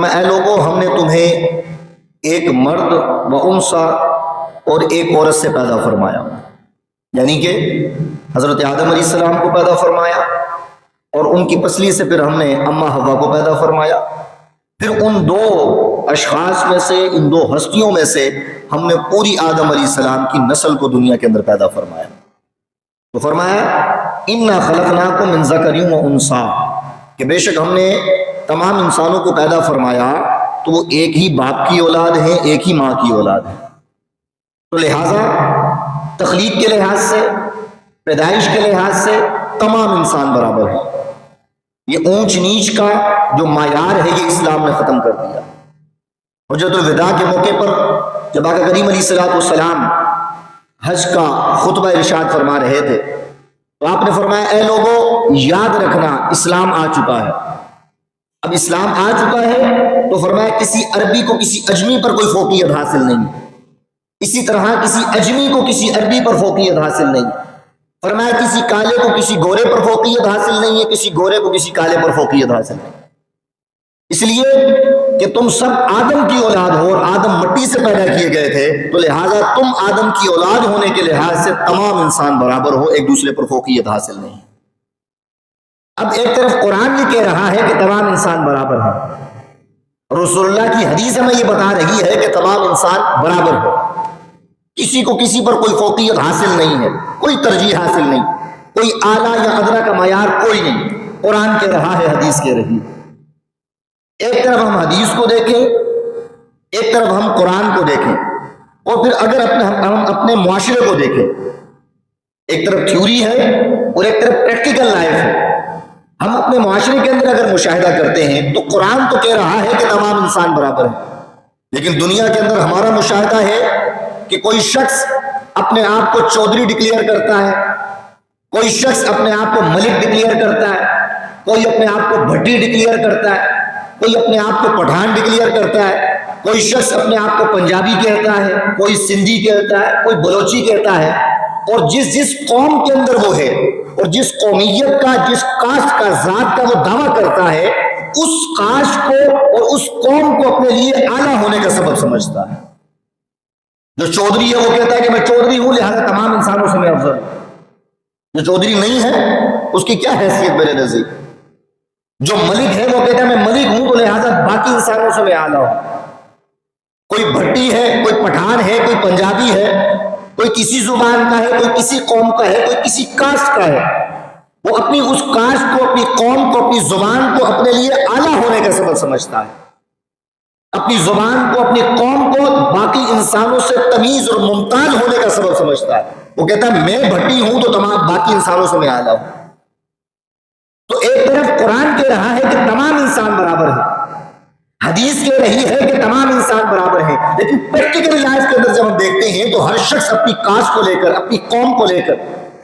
فرمایا اے لوگوں ہم نے تمہیں ایک مرد و انثی اور ایک عورت سے پیدا فرمایا، یعنی کہ حضرت آدم علیہ السلام کو پیدا فرمایا اور ان کی پسلی سے پھر ہم نے اماں حوا کو پیدا فرمایا، پھر ان دو اشخاص میں سے، ان دو ہستیوں میں سے ہم نے پوری آدم علیہ السلام کی نسل کو دنیا کے اندر پیدا فرمایا۔ تو فرمایا انا خلقناکم من ذکر و انثی، کہ بے شک ہم نے تمام انسانوں کو پیدا فرمایا تو وہ ایک ہی باپ کی اولاد ہیں، ایک ہی ماں کی اولاد ہیں، تو لہٰذا تخلیق کے لحاظ سے، پیدائش کے لحاظ سے تمام انسان برابر ہیں۔ یہ اونچ نیچ کا جو معیار ہے یہ اسلام نے ختم کر دیا۔ حجۃ الوداع کے موقع پر جب آقا کریم علیہ السلام حج کا خطبہ ارشاد فرما رہے تھے تو آپ نے فرمایا اے لوگوں یاد رکھنا اسلام آ چکا ہے۔ اب اسلام آ چکا ہے تو فرمایا کسی عربی کو کسی اجمی پر کوئی فوقیت حاصل نہیں، اسی طرح کسی اجمی کو کسی عربی پر فوقیت حاصل نہیں، فرمایا کسی کالے کو کسی گورے پر فوقیت حاصل نہیں ہے، کسی گورے کو کسی کالے پر فوقیت حاصل نہیں، اس لیے کہ تم سب آدم کی اولاد ہو اور آدم مٹی سے پیدا کیے گئے تھے، تو لہٰذا تم آدم کی اولاد ہونے کے لحاظ سے تمام انسان برابر ہو، ایک دوسرے پر فوقیت حاصل نہیں۔ اب ایک طرف قرآن یہ کہہ رہا ہے کہ تمام انسان برابر ہیں، رسول اللہ کی حدیث ہمیں یہ بتا رہی ہے کہ تمام انسان برابر ہو، کسی کو کسی پر کوئی فوقیت حاصل نہیں ہے، کوئی ترجیح حاصل نہیں، کوئی اعلیٰ یا ادنیٰ کا معیار کوئی نہیں، قرآن کہہ رہا ہے، حدیث کہہ رہی ہے۔ ایک طرف ہم حدیث کو دیکھیں، ایک طرف ہم قرآن کو دیکھیں، اور پھر اگر ہم اپنے معاشرے کو دیکھیں، ایک طرف تھیوری ہے اور ایک طرف پریکٹیکل لائف ہے۔ ہم اپنے معاشرے کے اندر اگر مشاہدہ کرتے ہیں تو قرآن تو کہہ رہا ہے کہ تمام انسان برابر ہیں، لیکن دنیا کے اندر ہمارا مشاہدہ ہے کہ کوئی شخص اپنے آپ کو چودھری ڈکلیئر کرتا ہے، کوئی شخص اپنے آپ کو ملک ڈکلیئر کرتا ہے، کوئی اپنے آپ کو بھٹی ڈکلیئر کرتا ہے، کوئی اپنے آپ کو پٹھان ڈکلیئر کرتا ہے، کوئی شخص اپنے آپ کو پنجابی کہتا ہے، کوئی سندھی کہتا ہے، کوئی بلوچی کہتا ہے، اور جس قوم کے اندر وہ ہے اور جس قومیت کا، جس کاسٹ کا، ذات کا وہ دعویٰ کرتا ہے، اس کاسٹ کو اور اس قوم کو اپنے لیے اعلیٰ ہونے کا سبب سمجھتا ہے۔ جو چودھری ہے وہ کہتا ہے کہ میں چودھری ہوں لہذا تمام انسانوں سے میں افضل ہوں، جو چودھری نہیں ہے اس کی کیا حیثیت میرے نزدیک؟ جو ملک ہے وہ کہتا ہے میں ملک ہوں تو لہذا باقی انسانوں سے میں اعلیٰ ہوں۔ کوئی بھٹی ہے، کوئی پٹھان ہے، کوئی پنجابی ہے، کوئی کسی زبان کا ہے، کوئی کسی قوم کا ہے، کوئی کسی کاسٹ کا ہے، وہ اپنی اس کاسٹ کو، اپنی قوم کو، اپنی زبان کو اپنے لیے اعلیٰ ہونے کا سبب سمجھتا ہے، اپنی زبان کو، اپنی قوم کو باقی انسانوں سے تمیز اور ممتاز ہونے کا سبب سمجھتا ہے۔ وہ کہتا ہے میں بھٹی ہوں تو تمام باقی انسانوں سے میں اعلیٰ ہوں۔ تو ایک طرف قرآن کہہ رہا ہے کہ تمام انسان برابر ہیں، حدیث کہہ رہی ہے کہ تمام انسان برابر ہیں، لیکن پریکٹیکل لائف کے اندر جب ہم دیکھتے ہیں تو ہر شخص اپنی کاسٹ کو لے کر، اپنی قوم کو لے کر،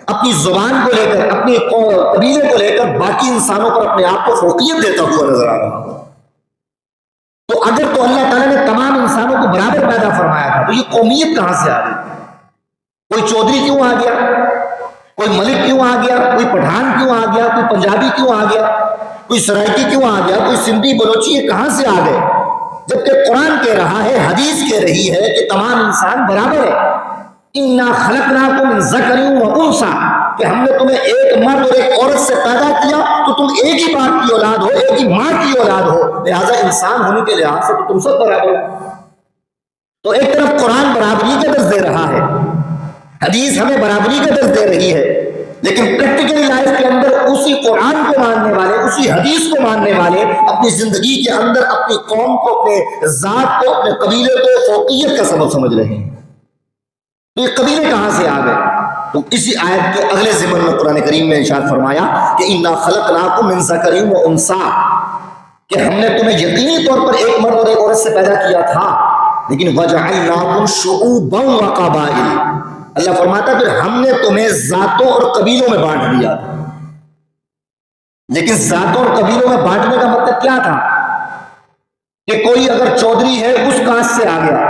اپنی زبان کو لے کر، اپنی قبیلے کو لے کر باقی انسانوں پر اپنے آپ کو فوقیت دیتا ہوا نظر آ رہا ہے۔ تو اگر تو اللہ تعالیٰ نے تمام انسانوں کو برابر پیدا فرمایا تھا تو یہ قومیت کہاں سے آ گئی؟ کوئی چودھری کیوں آ گیا؟ کوئی ملک کیوں آ گیا؟ کوئی پٹھان کیوں آ گیا؟ کوئی پنجابی کیوں آ گیا؟ کوئی سرائکی کیوں آ گیا؟ کوئی سندھی بلوچی، یہ کہاں سے آ گئے؟ جبکہ قرآن کہہ رہا ہے، حدیث کہہ رہی ہے کہ تمام انسان برابر ہے۔ انا خلقناکم من ذکر و انثی، کہ ہم نے تمہیں ایک مرد اور ایک عورت سے پیدا کیا تو تم ایک ہی باپ کی اولاد ہو، ایک ہی ماں کی اولاد ہو، لہٰذا انسان ہونے کے لحاظ سے تو تم سب برابر ہو۔ تو ایک طرف قرآن برابری کا درس دے رہا ہے، حدیث ہمیں برابری کا درس دے رہی ہے، لیکن پریکٹیکل لائف کے اندر اسی قرآن کو ماننے والے، اسی حدیث کو ماننے والے اپنی زندگی کے اندر اپنی قوم کو، اپنے ذات کو، اپنے قبیلے کو فوقیت کا سبب سمجھ رہے ہیں۔ تو یہ قبیلے کہاں سے آ گئے؟ تو اسی آیت کے اگلے ضمن میں قرآن کریم نے ارشاد فرمایا کہ انا خلقناکم من ذکر و انثی، کہ ہم نے تمہیں یقینی طور پر ایک مرد اور ایک عورت سے پیدا کیا تھا، لیکن وجعلناکم شعوبا وقبائل، اللہ فرماتا پھر ہم نے تمہیں ذاتوں اور قبیلوں میں بانٹ دیا۔ لیکن ذاتوں اور قبیلوں میں بانٹنے کا مطلب کیا تھا؟ کہ کوئی اگر چودھری ہے اس کاسٹ سے آ گیا،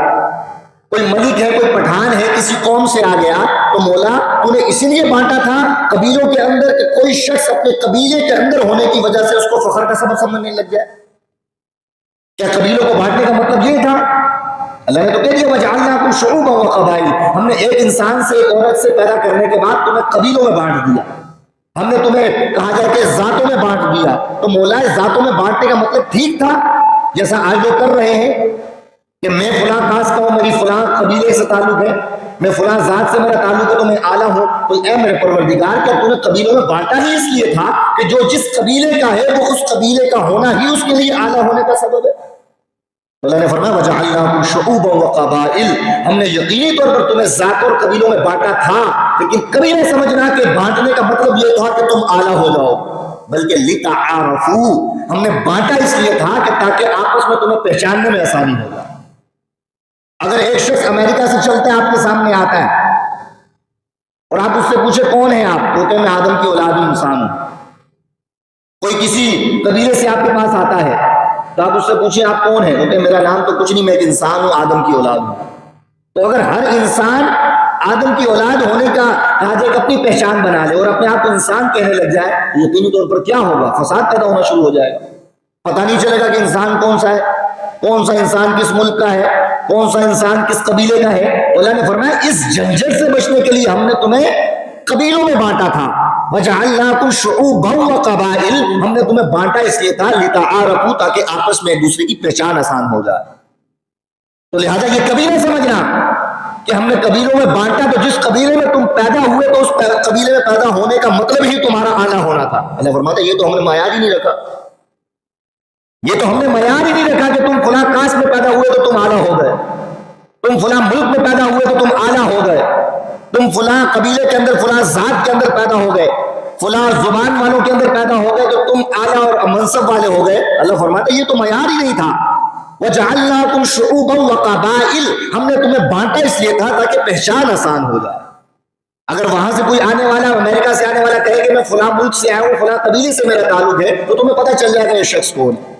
کوئی ملک ہے، کوئی پٹھان ہے، کسی قوم سے آ گیا، تو مولا تو نے اسی لیے بانٹا تھا قبیلوں کے اندر کہ کوئی شخص اپنے قبیلے کے اندر ہونے کی وجہ سے اس کو فخر کا سبب سمجھنے لگ جائے۔ کیا قبیلوں کو بانٹنے کا مطلب یہ تھا؟ اللہ نے تو کہہ دیا وَجَعَلْنَاكُمْ شُعُوبًا وَقَبَائِلَ، ہم نے ایک انسان سے ایک عورت سے پیدا کرنے کے بعد تمہیں قبیلوں میں بانٹ دیا، ہم نے تمہیں کہا جائے کہ ذاتوں میں بانٹ دیا۔ تو مولا ذاتوں میں بانٹنے کا مطلب ٹھیک تھا جیسا آج لوگ کر رہے ہیں کہ میں فلاں کاسٹ کا ہوں، میری فلاں قبیلے سے تعلق ہے، میں فلاں ذات سے میرا تعلق ہے تو میں اعلیٰ ہوں۔ تو اے میرے پروردگار، کیا تمہیں قبیلوں میں بانٹا ہی اس لیے تھا کہ جو جس قبیلے کا ہے وہ اس قبیلے کا ہونا ہی اس کے لیے اعلیٰ ہونے کا سبب ہے؟ اللہ نے فرمایا وَجَعَلْنَاكُمْ شُعُوبًا وَقَبَائِلَ، ہم نے یقینی طور پر تمہیں ذات اور قبیلوں میں بانٹا تھا، لیکن کبھی نہیں سمجھنا کہ بانٹنے کا مطلب یہ تھا کہ تم اعلیٰ ہو جاؤ، بلکہ لِتَعَارَفُوا، ہم نے بانٹا اس لیے تھا کہ تاکہ آپس میں تمہیں پہچاننے میں آسانی ہو جائے۔ اگر ایک شخص امریکہ سے چلتا ہے آپ کے سامنے آتا ہے اور آپ اس سے پوچھے کون ہیں آپ، تو کہ میں آدم کی اولاد ہوں، انسان ہوں۔ کوئی کسی قبیلے سے آپ کے پاس آتا ہے تو آپ اس سے پوچھیں آپ کون ہیں، تو کہ میرا نام تو کچھ نہیں، میں ایک انسان ہوں، آدم کی اولاد ہوں۔ تو اگر ہر انسان آدم کی اولاد ہونے کا آج ایک اپنی پہچان بنا لے اور اپنے آپ کو انسان کہنے لگ جائے، یقینی طور پر کیا ہوگا؟ فساد پیدا ہونا شروع ہو جائے گا۔ پتہ نہیں چلے گا کہ انسان کون سا ہے، کون سا انسان کس ملک کا ہے، کون سا انسان کس قبیلے کا ہے۔ اللہ نے فرمایا اس جھنجھٹ سے بچنے کے لیے ہم نے تمہیں قبیلوں میں بانٹا تھا۔ وَجَعَلْنَاكُمْ شُعُوبًا وَقَبَائِلَ، ہم نے تمہیں بانٹا اس لیے تھا لِتَعَارَفُوا، تاکہ آپس میں ایک دوسرے کی پہچان آسان ہو جائے۔ تو لہٰذا یہ کبھی نہیں سمجھنا کہ ہم نے قبیلوں میں بانٹا تو جس قبیلے میں تم پیدا ہوئے تو اس قبیلے میں پیدا ہونے کا مطلب ہی تمہارا اعلیٰ ہونا تھا۔ اللہ فرماتا ہے یہ تو ہم نے معیار ہی نہیں رکھا، یہ تو ہم نے معیار ہی نہیں رکھا کہ تم فلاں کاسٹ میں پیدا ہوئے تو تم اعلیٰ ہو گئے، تم فلاں ملک میں پیدا ہوئے تو تم اعلیٰ ہو گئے، تم فلاں قبیلے کے اندر فلاں ذات کے اندر پیدا ہو گئے، فلاں زبان والوں کے اندر پیدا ہو گئے تو تم اعلیٰ اور منصب والے ہو گئے۔ اللہ فرماتا ہے یہ تو معیار ہی نہیں تھا۔ وَجَعَلْنَاكُمْ شُعُوبًا وَقَبَائِلَ، ہم نے تمہیں بانٹا اس لیے تھا تاکہ پہچان آسان ہو جائے۔ اگر وہاں سے کوئی آنے والا، امریکہ سے آنے والا کہے کہ میں فلاں ملک سے آیا ہوں، فلاں قبیلے سے میرا تعلق ہے، تو تمہیں پتہ چل جائے گا یہ شخص کون ہے۔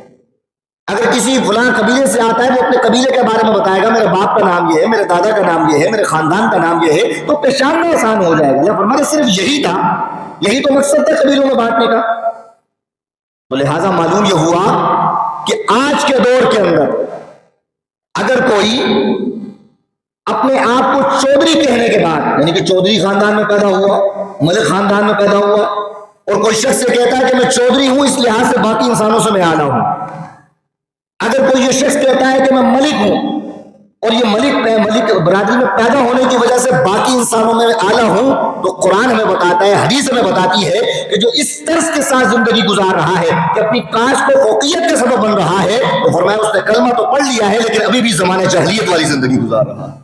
اگر کسی فلاں قبیلے سے آتا ہے وہ اپنے قبیلے کے بارے میں بتائے گا، میرے باپ کا نام یہ ہے، میرے دادا کا نام یہ ہے، میرے خاندان کا نام یہ ہے، تو پہچاننا آسان ہو جائے گا۔ اللہ فرماتے صرف یہی تھا، یہی تو مقصد تھا قبیلوں میں بانٹنے کا۔ تو لہٰذا معلوم یہ ہوا کہ آج کے دور کے اندر اگر کوئی اپنے آپ کو چودھری کہنے کے بعد، یعنی کہ چودھری خاندان میں پیدا ہوا، ملک خاندان میں پیدا ہوا، اور کوئی شخص سے کہتا ہے کہ میں چودھری ہوں اس لحاظ سے باقی انسانوں سے میں اعلیٰ ہوں، اگر کوئی یہ شخص کہتا ہے کہ میں ملک ہوں اور یہ ملک برادری میں پیدا ہونے کی وجہ سے باقی انسانوں میں اعلیٰ ہوں، تو قرآن ہمیں بتاتا ہے، حدیث ہمیں بتاتی ہے کہ جو اس طرز کے ساتھ زندگی گزار رہا ہے کہ اپنی کاسٹ کو فوقیت کا سبب بن رہا ہے، تو فرمایا اس نے کلمہ تو پڑھ لیا ہے لیکن ابھی بھی زمانے جاہلیت والی زندگی گزار رہا ہے۔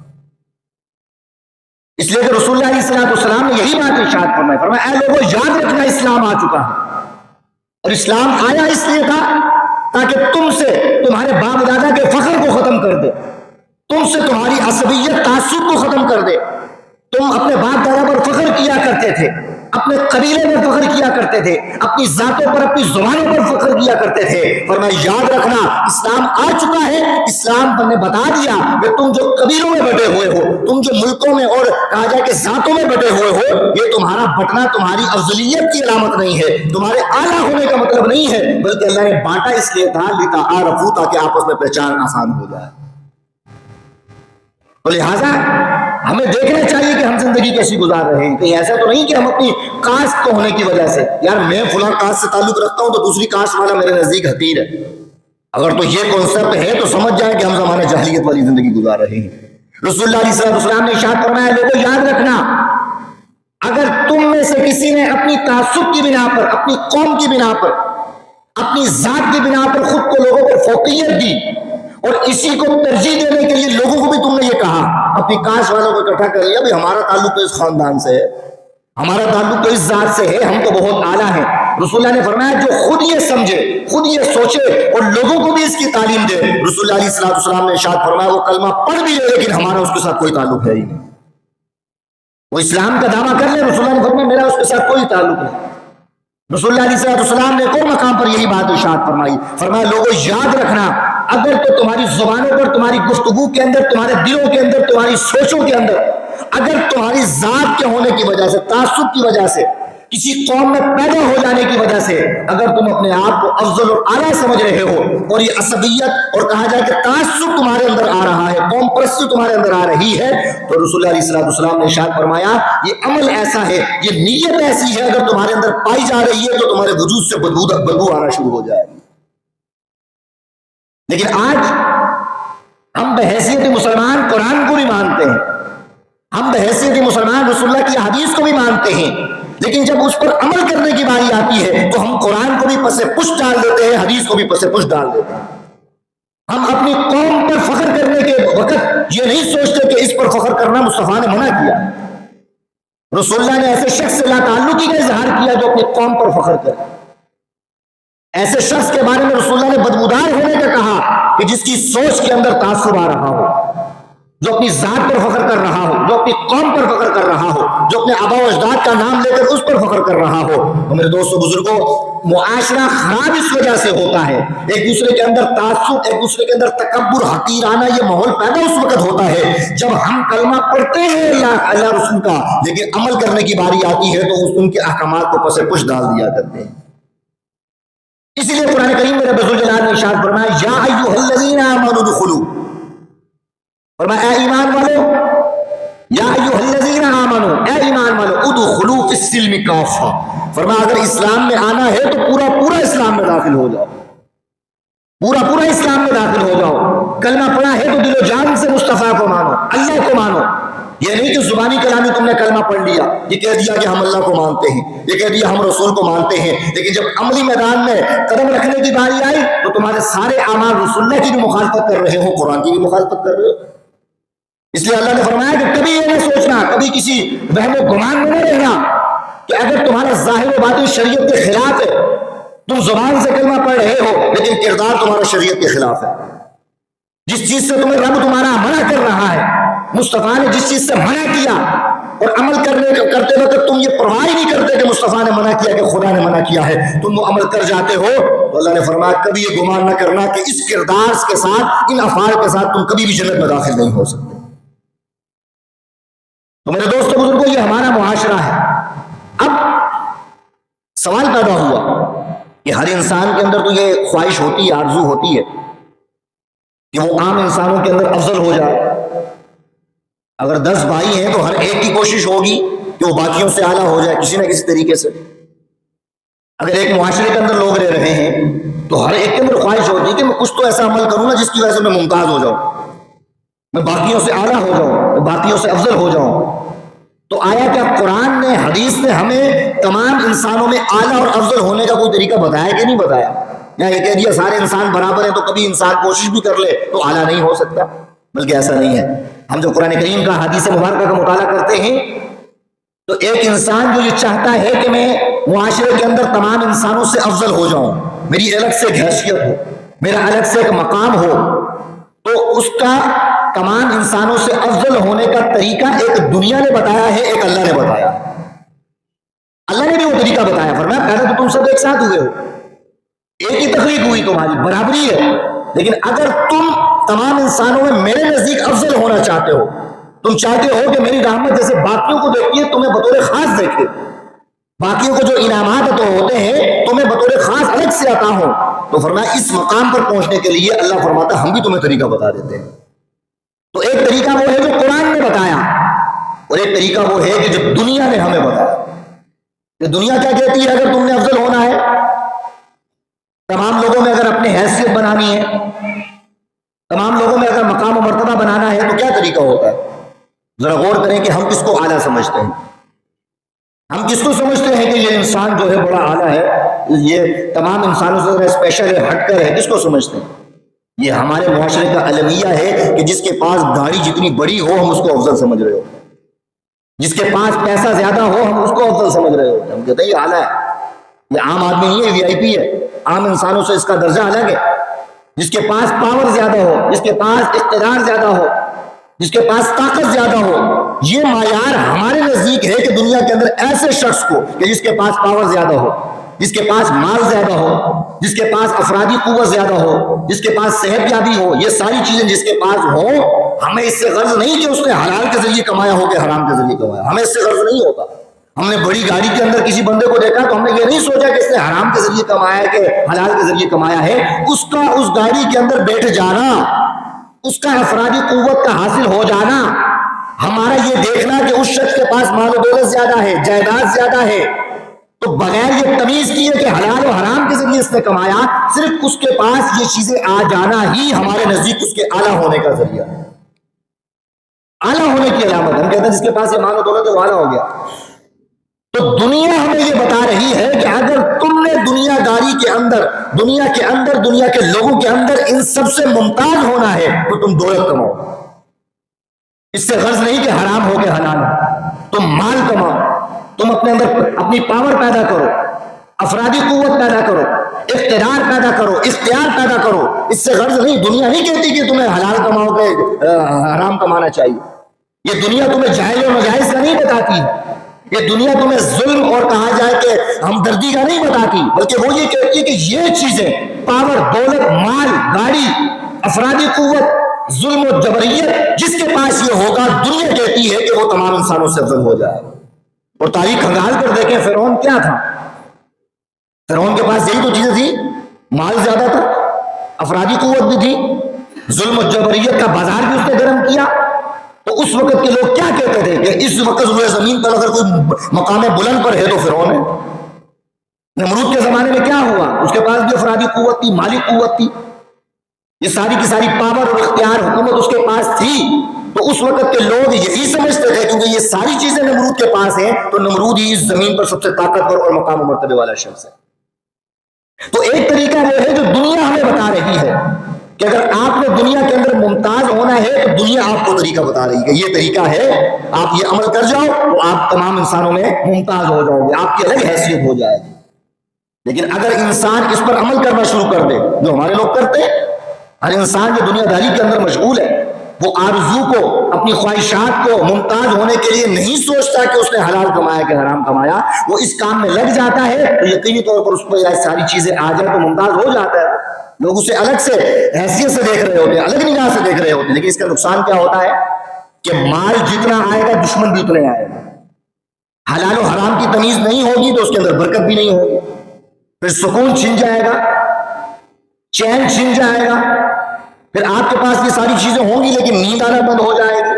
اس لیے کہ رسول اللہ علیہ السلام نے یہی بات ارشاد فرمائی، فرمایا اے لوگوں یاد رکھنا اسلام آ چکا ہے، اور اسلام آیا اس لیے تھا تاکہ تم سے تمہارے باپ دادا کے فخر کو ختم کر دے، تم سے تمہاری عصبیت تعصب کو ختم کر دے۔ تم اپنے باپ دادا پر فخر کیا کرتے تھے، اپنے قبیلے پر فخر کیا کرتے تھے، اپنی ذاتوں پر اپنی زبانوں پر فخر کیا کرتے تھے۔ فرمایا یاد رکھنا اسلام آ چکا ہے، اسلام نے بتا دیا کہ تم جو قبیلوں میں بٹے ہوئے ہو، تم جو ملکوں میں اور کہا جائے کہ ذاتوں میں بٹے ہوئے ہو، یہ تمہارا بٹنا تمہاری افضلیت کی علامت نہیں ہے، تمہارے اعلیٰ ہونے کا مطلب نہیں ہے، بلکہ اللہ نے بانٹا اس لیے تھا لتعارفوا، تاکہ آپس میں پہچان آسان ہو جائے۔ تو لہٰذا ہمیں دیکھنا چاہیے کہ ہم زندگی کیسی گزار رہے ہیں، کہیں ایسا تو نہیں کہ ہم اپنی کاسٹ کو ہونے کی وجہ سے، یار میں فلاں کاسٹ سے تعلق رکھتا ہوں تو دوسری کاسٹ والا میرے نزدیک حقیر ہے، اگر تو یہ کانسیپٹ ہے تو سمجھ جائیں کہ ہم زمانے جاہلیت والی زندگی گزار رہے ہیں۔ رسول اللہ علیہ السلام نے ارشاد فرمایا لوگوں یاد رکھنا، اگر تم میں سے کسی نے اپنی تعصب کی بنا پر، اپنی قوم کی بنا پر، اپنی ذات کی بنا پر خود کو لوگوں کو فوقیت دی اور اسی کو ترجیح دینے کے لیے لوگوں کو بھی تم نے یہ کہا، اپنی کاسٹ والوں کو اکٹھا کر لیا، بھائی ہمارا تعلق تو اس خاندان سے ہے، ہمارا تعلق تو اس ذات سے ہے، ہم تو بہت اعلیٰ ہیں۔ رسول اللہ نے فرمایا جو خود یہ سمجھے، خود یہ سوچے اور لوگوں کو بھی اس کی تعلیم دے، رسول اللہ علیہ السلام نے ارشاد فرمایا وہ کلمہ پڑھ بھی لے لیکن ہمارا اس کے ساتھ کوئی تعلق ہے ہی نہیں، وہ اسلام کا دعویٰ کر لے، رسول اللہ نے فرمایا میرا اس کے ساتھ کوئی تعلق نہیں۔ رسول اللہ علیہ السلام نے ایک اور مقام پر یہی بات ارشاد فرمائی، فرمایا لوگوں یاد رکھنا اگر تو تمہاری زبانوں پر، تمہاری گفتگو کے اندر، تمہارے دلوں کے اندر، تمہاری سوچوں کے اندر اگر تمہاری ذات کے ہونے کی وجہ سے، تعصب کی وجہ سے کسی قوم میں پیدا ہو جانے کی وجہ سے اگر تم اپنے آپ کو افضل اور اعلیٰ سمجھ رہے ہو اور یہ عصبیت اور کہا جائے کہ تعصب تمہارے اندر آ رہا ہے، قوم پرستی تمہارے اندر آ رہی ہے، تو رسول اللہ علیہ السلام نے ارشاد فرمایا یہ عمل ایسا ہے، یہ نیت ایسی ہے، اگر تمہارے اندر پائی جا رہی ہے تو تمہارے وجود سے بدبو آنا شروع ہو جائے گی۔ لیکن آج ہم بحیثیت مسلمان قرآن کو بھی مانتے ہیں، ہم بحیثیت مسلمان رسول اللہ کی حدیث کو بھی مانتے ہیں، لیکن جب اس پر عمل کرنے کی باری آتی ہے تو ہم قرآن کو بھی پس پشت ڈال دیتے ہیں، حدیث کو بھی پس پشت ڈال دیتے ہیں۔ ہم اپنی قوم پر فخر کرنے کے وقت یہ نہیں سوچتے کہ اس پر فخر کرنا مصطفیٰ نے منع کیا۔ رسول اللہ نے ایسے شخص سے لا تعلقی کا اظہار کیا جو اپنی قوم پر فخر کرے۔ ایسے شخص کے بارے میں رسول اللہ نے بدبودار ہونے کا کہا کہ جس کی سوچ کے اندر تعصب آ رہا ہو، جو اپنی ذات پر فخر کر رہا ہو، جو اپنی قوم پر فخر کر رہا ہو، جو اپنے آبا و اجداد کا نام لے کر اس پر فخر کر رہا ہو۔ تو میرے دوستو بزرگوں، معاشرہ خراب اس وجہ سے ہوتا ہے، ایک دوسرے کے اندر تعصب، ایک دوسرے کے اندر تکبر، حقیرانہ یہ ماحول پیدا اس وقت ہوتا ہے جب ہم کلمہ پڑھتے ہیں اللہ رسول کا، لیکن عمل کرنے کی باری آتی ہے تو ان کے احکامات کو پس پش ڈال دیا کرتے ہیں۔ اسی لیے قرآن کریم میں رب ذوالجلال نے ارشاد فرمایا یا ایھا الذین آمنوا ادخلوا، فرمایا اے ایمان والو، یا ایھا الذین آمنوا، اے ایمان والو، ادخلوا فی السلم کافہ، فرمایا اگر اسلام میں آنا ہے تو پورا اسلام میں داخل ہو جاؤ، پورا اسلام میں داخل ہو جاؤ۔ کلمہ پڑھا ہے تو دل و جان سے مصطفیٰ کو مانو، اللہ کو مانو۔ یہ نہیں کہ زبانی کلامی تم نے کلمہ پڑھ لیا، یہ کہہ دیا کہ ہم اللہ کو مانتے ہیں، یہ کہہ دیا ہم رسول کو مانتے ہیں، لیکن جب عملی میدان میں قدم رکھنے کی باری آئی تو تمہارے سارے اعمال رسول اللہ کی بھی مخالفت کر رہے ہو، قرآن کی بھی مخالفت کر رہے ہو۔ اس لیے اللہ نے فرمایا کہ کبھی یہ نہ سوچنا، کبھی کسی وہم و گمان میں نہ رہنا کہ اگر تمہارا ظاہر و باطن شریعت کے خلاف ہے، تم زبان سے کلمہ پڑھ رہے ہو لیکن کردار تمہارا شریعت کے خلاف ہے۔ جس چیز سے تمہیں رب تمہارا منع کر رہا ہے، مصطفیٰ نے جس چیز سے منع کیا اور عمل کرتے وقت تم یہ پرواہ نہیں کرتے کہ مصطفیٰ نے منع کیا کہ خدا نے منع کیا ہے، تم وہ عمل کر جاتے ہو، تو اللہ نے فرمایا کبھی یہ گمان نہ کرنا کہ اس کردار کے ساتھ، ان افعال کے ساتھ تم کبھی بھی جنت میں داخل نہیں ہو سکتے۔ تو میرے دوستوں بزرگوں، یہ ہمارا معاشرہ ہے۔ اب سوال پیدا ہوا کہ ہر انسان کے اندر تو یہ خواہش ہوتی ہے، آرزو ہوتی ہے کہ وہ عام انسانوں کے اندر افضل ہو جائے۔ اگر 10 بھائی ہیں تو ہر ایک کی کوشش ہوگی کہ وہ باقیوں سے اعلیٰ ہو جائے کسی نہ کسی طریقے سے۔ اگر ایک معاشرے کے اندر لوگ رہ رہے ہیں تو ہر ایک کے اندر خواہش ہوتی ہے کہ میں کچھ تو ایسا عمل کروں نا جس کی وجہ سے میں ممتاز ہو جاؤں، میں باقیوں سے اعلیٰ ہو جاؤں، میں باقیوں سے افضل ہو جاؤں۔ تو آیا کیا قرآن نے، حدیث نے ہمیں تمام انسانوں میں اعلیٰ اور افضل ہونے کا کوئی طریقہ بتایا کہ نہیں بتایا؟ یا یہ کہہ دیا سارے انسان برابر ہیں تو کبھی انسان کوشش بھی کر لے تو اعلیٰ نہیں ہو سکتا؟ بلکہ ایسا نہیں ہے۔ ہم جب قرآن کریم کا، حدیث مبارکہ کا مطالعہ کرتے ہیں تو ایک انسان جو یہ چاہتا ہے کہ میں معاشرے کے اندر تمام انسانوں سے افضل ہو جاؤں، میری الگ سے ایک حیثیت ہو، میرا الگ سے ایک مقام ہو، تو اس کا تمام انسانوں سے افضل ہونے کا طریقہ ایک دنیا نے بتایا ہے، ایک اللہ نے بتایا۔ اللہ نے بھی وہ طریقہ بتایا، فرمایا پہلے تو تم سب ایک ساتھ ہوئے ہو، ایک ہی تخلیق ہوئی، تمہاری برابری ہے، لیکن اگر تم تمام انسانوں میں میرے نزدیک افضل ہونا چاہتے ہو، تم چاہتے ہو کہ میری رحمت جیسے باقیوں کو دیکھتی ہے تمہیں بطور خاص دیکھے، باقیوں کو جو انعامات تو ہوتے ہیں تمہیں بطور خاص الگ سے عطا ہو، تو فرمایا اس مقام پر پہنچنے کے لیے اللہ فرماتا ہم بھی تمہیں طریقہ بتا دیتے ہیں۔ تو ایک طریقہ وہ ہے جو قرآن نے بتایا، اور ایک طریقہ وہ ہے کہ جو دنیا نے ہمیں بتایا۔ کہ دنیا کیا کہتی ہے اگر تم نے افضل ہونا ہے، تمام لوگوں میں اگر اپنی حیثیت بنانی ہے، تمام لوگوں میں اگر مقام و مرتبہ بنانا ہے تو کیا طریقہ ہوتا ہے؟ ذرا غور کریں کہ ہم کس کو اعلیٰ سمجھتے ہیں، ہم کس کو سمجھتے ہیں کہ یہ انسان جو ہے بڑا اعلیٰ ہے، یہ تمام انسانوں سے ذرا اسپیشل ہے، ہٹ کر ہے، کس کو سمجھتے ہیں؟ یہ ہمارے معاشرے کا المیہ ہے کہ جس کے پاس گاڑی جتنی بڑی ہو ہم اس کو افضل سمجھ رہے ہو، جس کے پاس پیسہ زیادہ ہو ہم اس کو افضل سمجھ رہے ہو۔ ہم کہتے ہیں یہ اعلیٰ ہے، یہ عام آدمی نہیں ہے، وی آئی پی ہے، عام انسانوں سے اس کا درجہ الگ ہے۔ جس کے پاس پاور زیادہ ہو، جس کے پاس اقتدار زیادہ ہو، جس کے پاس طاقت زیادہ ہو، یہ معیار ہمارے نزدیک ہے کہ دنیا کے اندر ایسے شخص کو کہ جس کے پاس پاور زیادہ ہو، جس کے پاس مال زیادہ ہو، جس کے پاس افرادی قوت زیادہ ہو، جس کے پاس صحت یابی ہو، یہ ساری چیزیں جس کے پاس ہو، ہمیں اس سے غرض نہیں کہ اس نے حلال کے ذریعے کمایا ہو کہ حرام کے ذریعے کمایا، ہمیں اس سے غرض نہیں ہوتا۔ ہم نے بڑی گاڑی کے اندر کسی بندے کو دیکھا تو ہم نے یہ نہیں سوچا کہ اس نے حرام کے ذریعے کمایا ہے کہ حلال کے ذریعے کمایا ہے. اس کا اس گاڑی کے اندر بیٹھ جانا، اس کا افرادی قوت کا حاصل ہو جانا، ہمارا یہ دیکھنا کہ اس شخص کے پاس مال و دولت زیادہ ہے، جائیداد زیادہ ہے، تو بغیر یہ تمیز کیے کہ حلال و حرام کے ذریعے اس نے کمایا، صرف اس کے پاس یہ چیزیں آ جانا ہی ہمارے نزدیک اس کے اعلیٰ ہونے کا ذریعہ ہے، اعلیٰ ہونے کی علامت. ہم کہتے ہیں جس کے پاس یہ مال و دولت ہے وہ اعلیٰ ہو گیا. تو دنیا ہمیں یہ بتا رہی ہے کہ اگر تم نے دنیا داری کے اندر، دنیا کے لوگوں کے اندر ان سب سے ممتاز ہونا ہے تو تم دولت کماؤ. اس سے غرض نہیں کہ حرام ہو کے حلال ہو، تم مال کماؤ، تم اپنے اندر اپنی پاور پیدا کرو، افرادی قوت پیدا کرو، اقتدار پیدا کرو، اختیار پیدا کرو. اس سے غرض نہیں، دنیا نہیں کہتی کہ تمہیں حلال کماؤ کے حرام کمانا چاہیے. یہ دنیا تمہیں جائز و ناجائز کا نہیں بتاتی، یہ دنیا تمہیں ظلم اور کہا جائے کہ ہمدردی کا نہیں بتاتی، بلکہ وہ یہ کہتی ہے کہ یہ چیزیں، پاور، دولت، مال، گاڑی، افرادی قوت، ظلم و جبریت، جس کے پاس یہ ہوگا دنیا کہتی ہے کہ وہ تمام انسانوں سے افضل ہو جائے. اور تاریخ کھنگال کر دیکھیں فرعون کیا تھا. فرعون کے پاس یہی تو چیزیں تھی، مال زیادہ تھا، افرادی قوت بھی تھی، ظلم و جبریت کا بازار بھی اس نے گرم کیا. تو اس وقت کے لوگ کیا کہتے تھے کہ اس وقت روئے زمین پر اگر کوئی مقام بلند پر ہے تو فرعون ہے. نمرود کے زمانے میں کیا ہوا؟ اس کے پاس بھی افرادی قوت تھی، مالی قوت تھی، یہ ساری کی ساری پاور اور اختیار حکومت اس کے پاس تھی. تو اس وقت کے لوگ یہی سمجھتے تھے کیونکہ یہ ساری چیزیں نمرود کے پاس ہیں تو نمرود ہی اس زمین پر سب سے طاقتور اور مقام و مرتبے والا شخص ہے. تو ایک طریقہ وہ ہے جو دنیا ہمیں بتا رہی ہے کہ اگر آپ نے دنیا کے اندر ممتاز ہونا ہے تو دنیا آپ کو طریقہ بتا رہی ہے کہ یہ طریقہ ہے، آپ یہ عمل کر جاؤ تو آپ تمام انسانوں میں ممتاز ہو جاؤ گے، آپ کی الگ حیثیت ہو جائے گی. لیکن اگر انسان اس پر عمل کرنا شروع کر دے جو ہمارے لوگ کرتے ہیں، ہر انسان جو دنیا داری کے اندر مشغول ہے وہ آرزو کو، اپنی خواہشات کو ممتاز ہونے کے لیے نہیں سوچتا کہ اس نے حلال کمایا کہ حرام کمایا، وہ اس کام میں لگ جاتا ہے تو یقینی طور پر اس کو یہ ساری چیزیں آ جائیں تو ممتاز ہو جاتا ہے. لوگ اسے الگ سے حیثیت سے دیکھ رہے ہوتے ہیں، الگ نگاہ سے دیکھ رہے ہوتے ہیں. لیکن اس کا نقصان کیا ہوتا ہے کہ مال جتنا آئے گا دشمن بھی اتنے آئے گا. حلال و حرام کی تمیز نہیں ہوگی تو اس کے اندر برکت بھی نہیں ہوگی، پھر سکون چھن جائے گا، چین چھن جائے گا، پھر آپ کے پاس یہ ساری چیزیں ہوں گی لیکن نیند آنا بند ہو جائے گی.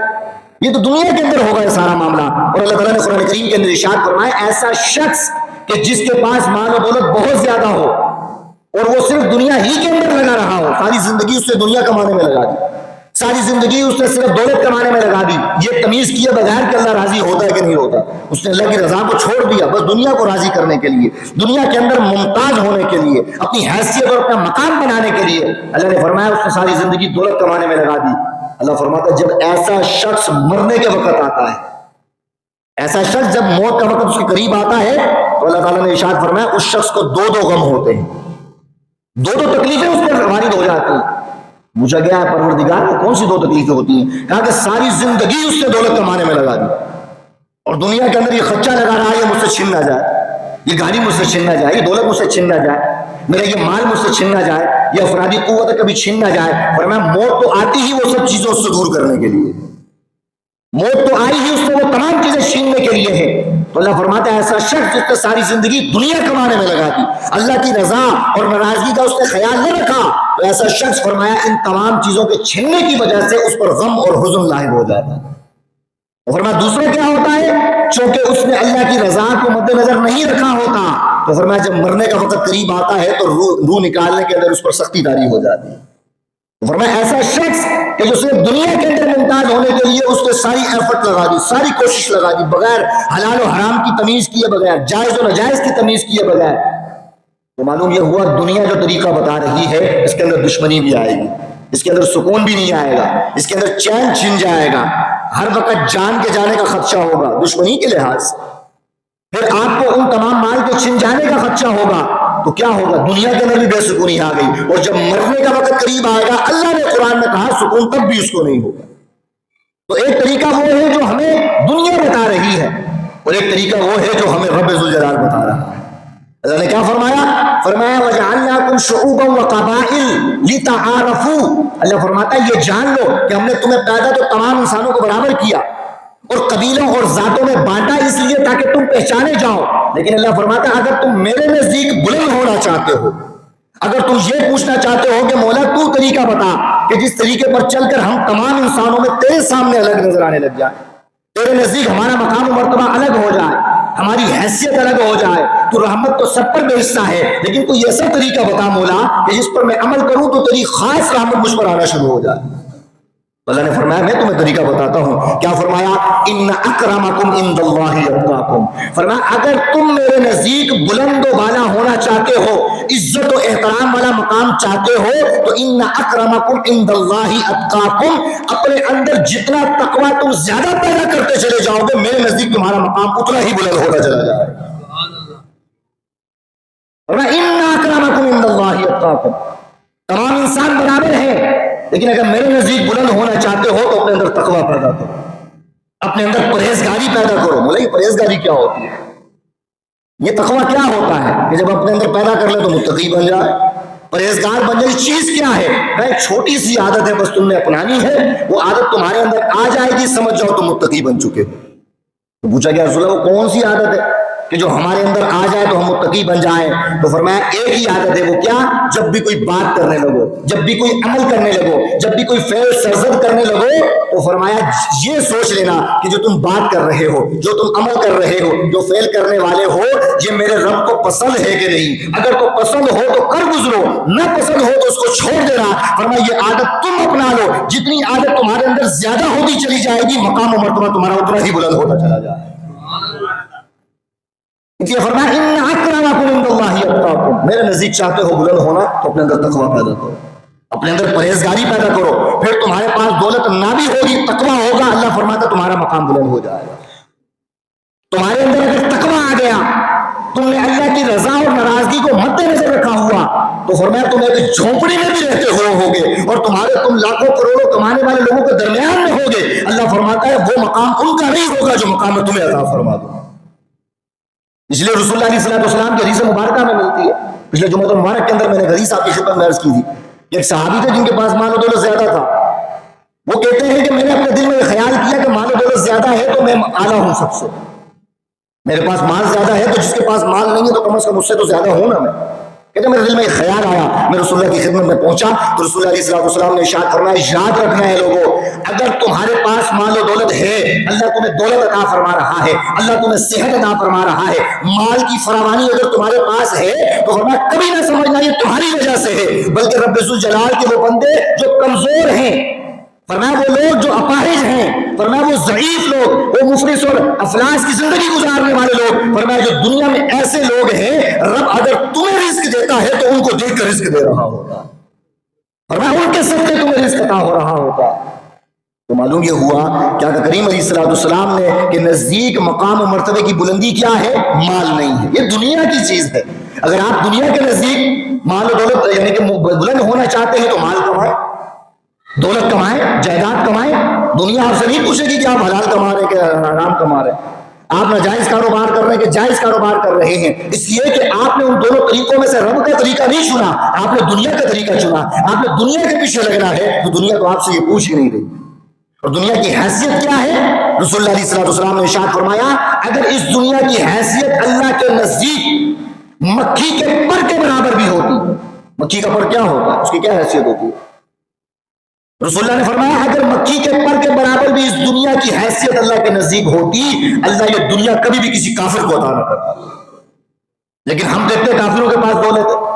یہ تو دنیا کے اندر ہوگا یہ سارا معاملہ. اور اللہ تعالیٰ نے قرآن کریم کے اندر ارشاد فرمایا ایسا شخص کہ جس کے پاس مال و دولت بہت زیادہ ہو اور وہ صرف دنیا ہی کے اندر لگا رہا ہو، ساری زندگی اس نے دنیا کمانے میں لگا دی، ساری زندگی اس نے صرف دولت کمانے میں لگا دی، یہ تمیز کیے بغیر کہ اللہ راضی ہوتا ہے کہ نہیں ہوتا. اس نے اللہ کی رضا کو چھوڑ دیا بس دنیا کو راضی کرنے کے لیے، دنیا کے اندر ممتاز ہونے کے لیے، اپنی حیثیت اور اپنا مقام بنانے کے لیے. اللہ نے فرمایا اس نے ساری زندگی دولت کمانے میں لگا دی. اللہ فرماتا ہے جب ایسا شخص مرنے کے وقت آتا ہے، ایسا شخص جب موت کا وقت اس کے قریب آتا ہے تو اللہ تعالیٰ نے ارشاد فرمایا اس شخص کو دو غم ہوتے ہیں، دو تکلیفیں اس پر وارد ہو جاتی ہیں. پوچھا گیا ہے پروردگار کو کون سی دو تکلیفیں ہوتی ہیں؟ کہا کہ ساری زندگی اس نے دولت کمانے میں لگا دی اور دنیا کے اندر یہ خدشہ لگا رہا ہے یہ مجھ سے چھن نہ جائے، یہ گاڑی مجھ سے چھن نہ جائے، یہ دولت مجھ سے چھن نہ جائے، میرا یہ مال مجھ سے چھن نہ جائے، یہ افرادی قوت کبھی چھن نہ جائے. فرمایا موت تو آتی ہی وہ سب چیزوں سے دور کرنے کے لیے، موت تو آئی ہی اس کو وہ تمام چیزیں چھیننے کے لیے ہے. تو اللہ فرماتا ہے ایسا شخص جس نے ساری زندگی دنیا کمانے میں لگا دی، اللہ کی رضا اور ناراضگی کا اس نے خیال نہ رکھا، تو ایسا شخص فرمایا ان تمام چیزوں کے چھننے کی وجہ سے اس پر غم اور حزن لاحق ہو جاتا ہے. فرمایا دوسرا کیا ہوتا ہے چونکہ اس نے اللہ کی رضا کو مد نظر نہیں رکھا ہوتا تو فرمایا جب مرنے کا وقت قریب آتا ہے تو روح نکالنے کے اندر اس پر سختی طاری ہو جاتی ہے. فرمایا ایسا شخص کہ جو صرف دنیا کے اندر ممتاز ہونے کے لیے اس نے ساری ایفرٹ لگا دی، ساری کوشش لگا دی، بغیر حلال و حرام کی تمیز کیے بغیر، جائز و ناجائز کی تمیز کیے بغیر، تو معلوم یہ ہوا دنیا جو طریقہ بتا رہی ہے اس کے اندر دشمنی بھی آئے گی، اس کے اندر سکون بھی نہیں آئے گا، اس کے اندر چین چھن جائے گا، ہر وقت جان کے جانے کا خدشہ ہوگا دشمنی کے لحاظ سے. پھر آپ کو ان تمام مال کے چھن جانے کا خدشہ ہوگا تو کیا ہوگا؟ دنیا کے اندر بھی بے سکونی آ گئی اور جب مرنے کا وقت قریب آئے گا اللہ نے قرآن میں کہا سکون تب بھی اس کو نہیں ہوگا. تو ایک طریقہ وہ ہے جو ہمیں دنیا بتا رہی ہے اور ایک طریقہ وہ ہے جو ہمیں رب ذوالجلال بتا رہا ہے. اللہ نے کیا فرمایا؟ فرمایا وَجَعَلْنَاكُمْ شُعُوبًا وَقَبَائِلَ لِتَعَارَفُوا. اللہ فرماتا ہے یہ جان لو کہ ہم نے تمہیں پیدا تو تمام انسانوں کو برابر کیا اور قبیلوں اور ذاتوں میں بانٹا اس لیے تاکہ تم پہچانے جاؤ، لیکن اللہ فرماتا ہے اگر تم میرے نزدیک بلند ہونا چاہتے ہو، اگر تم یہ پوچھنا چاہتے ہو کہ مولا تو طریقہ بتا کہ جس طریقے پر چل کر ہم تمام انسانوں میں تیرے سامنے الگ نظر آنے لگ جائیں، تیرے نزدیک ہمارا مقام و مرتبہ الگ ہو جائے، ہماری حیثیت الگ ہو جائے، تو رحمت تو سب پر بھیجتا ہے، لیکن کوئی ایسا طریقہ بتا مولا کہ جس پر میں عمل کروں تو تیری خاص رحمت مجھ پر آنا شروع ہو جائے۔ اللہ نے فرمایا میں تمہیں طریقہ بتاتا ہوں۔ کیا فرمایا؟ ان اکرمکم عند اللہ اتقاکم، فرمایا اگر تم میرے نزدیک بلند و بالا ہونا چاہتے ہو، عزت و احترام والا مقام چاہتے ہو، تو ان اکرمکم عند اللہ اتقاکم، اپنے اندر جتنا تقوی تم زیادہ پیدا کرتے چلے جاؤ گے میرے نزدیک تمہارا مقام اتنا ہی بلند ہوتا چلا جائے گا۔ فرمایا ان اکرمکم عند اللہ اتقاکم، تمام انسان برابر ہیں، لیکن اگر میرے نزدیک بلند ہونا چاہتے ہو تو اپنے اندر تقوی پیدا کرو، اپنے اندر پرہیزگاری پیدا کرو۔ مولا یہ پرہیزگاری کیا ہوتی ہے؟ یہ تقوی کیا ہوتا ہے کہ جب اپنے اندر پیدا کر لے تو متقی بن جائے، پرہیزگار بن جائے۔ چیز کیا ہے؟ ایک چھوٹی سی عادت ہے، بس تم نے اپنانی ہے، وہ عادت تمہارے اندر آ جائے گی، سمجھ جاؤ تو متقی بن چکے ہو۔ تو پوچھا گیا رسول اللہ وہ کون سی عادت ہے کہ جو ہمارے اندر آ جائے تو ہم متقی بن جائیں؟ تو فرمایا ایک ہی عادت ہے، وہ کیا؟ جب بھی کوئی بات کرنے لگو، جب بھی کوئی عمل کرنے لگو، جب بھی کوئی فعل سرزد کرنے لگو، تو فرمایا یہ سوچ لینا کہ جو تم بات کر رہے ہو، جو تم عمل کر رہے ہو، جو فعل کرنے والے ہو، یہ میرے رب کو پسند ہے کہ نہیں؟ اگر تو پسند ہو تو کر گزرو، نہ پسند ہو تو اس کو چھوڑ دینا۔ فرمایا یہ عادت تم اپنا لو، جتنی عادت تمہارے اندر زیادہ ہوتی چلی جائے گی مقام و مرتبہ تمہارا اتنا ہی بلند ہوتا چلا جائے۔ یہ فرمایا ان اکرمکم عند اللہ اتقاکم، میرے نزدیک چاہتے ہو بلند ہونا تو اپنے اندر تقوی پیدا کرو، اپنے اندر پرہیزگاری پیدا کرو، پھر تمہارے پاس دولت نہ بھی ہوگی، تقوی ہوگا، اللہ فرماتا تمہارا مقام بلند ہو جائے گا۔ تمہارے اندر اگر تقوی آ گیا، تم نے اللہ کی رضا اور ناراضگی کو مد نظر رکھا ہوا، تو فرمایا تم ایک جھونپڑی میں بھی رہتے ہوگے اور تم لاکھوں کروڑوں کمانے والے لوگوں کے درمیان میں ہوگے، اللہ فرماتا ہے وہ مقام ان کا نہیں ہوگا جو مقام میں تمہیں عطا فرما دوں۔ اس لیے رسول اللہ علیہ السلام کی حدیث مبارکہ میں ملتی ہے، پچھلے جمعہ المبارک کے اندر میں نے حدیث آپ کی خدمت میں عرض کی تھی، ایک صحابی تھے جن کے پاس مال و دولت زیادہ تھا، وہ کہتے ہیں کہ میں نے اپنے دل میں خیال کیا کہ مال و دولت زیادہ ہے تو میں اعلیٰ ہوں سب سے، میرے پاس مال زیادہ ہے تو جس کے پاس مال نہیں ہے تو کم از کم اس سے تو زیادہ ہوں نا میں۔ کہتے میرے دل میں ایک خیال آیا، میں رسول اللہ کی خدمت میں پہنچا تو رسول اللہ علیہ السلام نے ارشاد فرمایا یاد رکھنا ہے لوگوں، اگر تمہارے پاس مال و دولت ہے، اللہ تمہیں دولت عطا فرما رہا ہے، اللہ تمہیں صحت عطا فرما رہا ہے، مال کی فراوانی اگر تمہارے پاس ہے تو فرمایا کبھی نہ سمجھنا یہ تمہاری وجہ سے ہے، بلکہ رب ذوالجلال کے وہ بندے جو کمزور ہیں، فرمایا وہ لوگ جو اپاہج ہیں، فرمایا وہ ضعیف لوگ، وہ مفلس اور افلاس کی زندگی گزارنے والے لوگ، فرمایا جو دنیا میں ایسے لوگ ہیں رب اگر تمہیں رزق دیتا ہے تو ان کو دیکھ کر رزق دے رہا ہوتا، فرمایا ان کے صدقے تمہیں رزق عطا ہو رہا ہوتا۔ تو معلوم یہ ہوا کہ آقا کریم علیہ السلام نے کہ نزدیک مقام و مرتبے کی بلندی کیا ہے؟ مال نہیں ہے، یہ دنیا کی چیز ہے۔ اگر آپ دنیا کے نزدیک مال و دولت یعنی کہ بلند ہونا چاہتے ہیں تو مال کمائیں، دولت کمائیں، جائیداد کمائیں، دنیا آپ سے نہیں پوچھے گی کہ آپ حلال کما رہے ہیں کہ حرام کما رہے ہیں، آپ ناجائز کاروبار کر رہے ہیں کہ جائز کاروبار کر رہے ہیں، اس لیے کہ آپ نے ان دونوں طریقوں میں سے رب کا طریقہ نہیں چنا، آپ نے دنیا کا طریقہ چنا، آپ نے دنیا کے پیچھے لگنا ہے تو دنیا تو آپ سے یہ پوچھ ہی نہیں رہی۔ اور دنیا کی حیثیت کیا ہے؟ رسول اللہ علیہ السلام نے ارشاد فرمایا اگر اس دنیا کی حیثیت اللہ کے نزدیک مکھی کے پر کے برابر بھی ہوتی، مکھی کا پر کیا ہوتا ہے، اس کی کیا حیثیت ہوتی ہے؟ رسول اللہ نے فرمایا اگر مکھی کے پر کے برابر بھی اس دنیا کی حیثیت اللہ کے نزدیک ہوتی، اللہ یہ دنیا کبھی بھی کسی کافر کو عطا نہ کرتا۔ لیکن ہم دیکھتے ہیں کافروں کے پاس دولت ہے،